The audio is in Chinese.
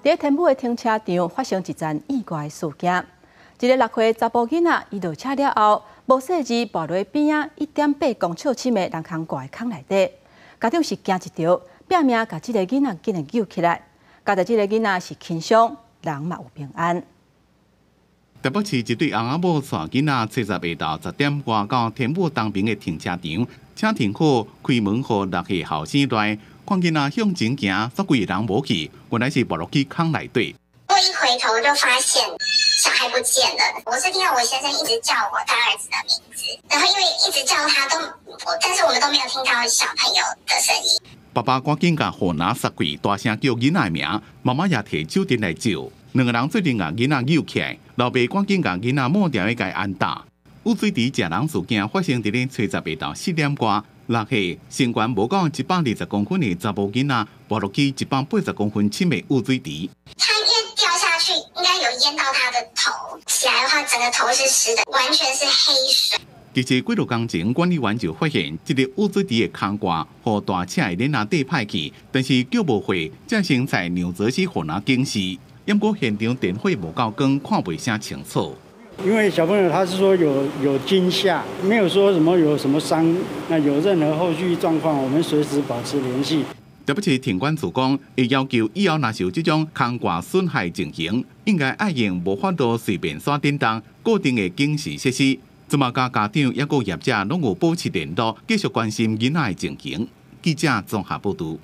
在天母的停车场发生一桩意外事件。一个6岁查甫囡仔，伊落车了后，无细字跋落边仔1.8公尺深的人空挂的坑内底。家长是惊一跳，拼命把这个囡仔紧救起来。加在这个囡仔是轻伤，人嘛有平安。台北市一对翁仔某带囡仔，七十下昼10点外到天母东边的停车场，车停好，开门予6岁后生来，看囡仔向前行，煞规个人无去，原来是跋落去坑内底。我一回头就发现小孩不见了，我是听到我先生一直叫我大儿子的名字，然后因为一直叫他但是我们都没有听到小朋友的声音。爸爸赶紧甲护拿杀柜，大声叫囡仔的名，妈妈也摕手电来照。两个人做阵甲囡仔救起来，老爸赶紧甲囡仔抹掉甲安打。污水池食人事件发生伫咧初十下昼4点多，6岁身高无到120公分的查甫囡仔，滑落去180公分深的污水池。他因为掉下去，应该有淹到他的头，起来的话，整个头是湿的，完全是黑水。其实几日工前，管理员就发现这个污水池的空挂，和大车的连拿底派去，但是救无回，正先在纽泽西河拿警示。不过现场电火无够光，看袂啥清楚。因为小朋友他是说有惊吓，没有说有什么伤，那有任何后续状况，我们随时保持联系。台北市停管处讲，会要求以后若是有这种空挂损害情形，应该爱用无法度随便刷电动固定的警示设施。这么家长也个业者拢有保持联络，继续关心囡仔的情形。记者综合报道。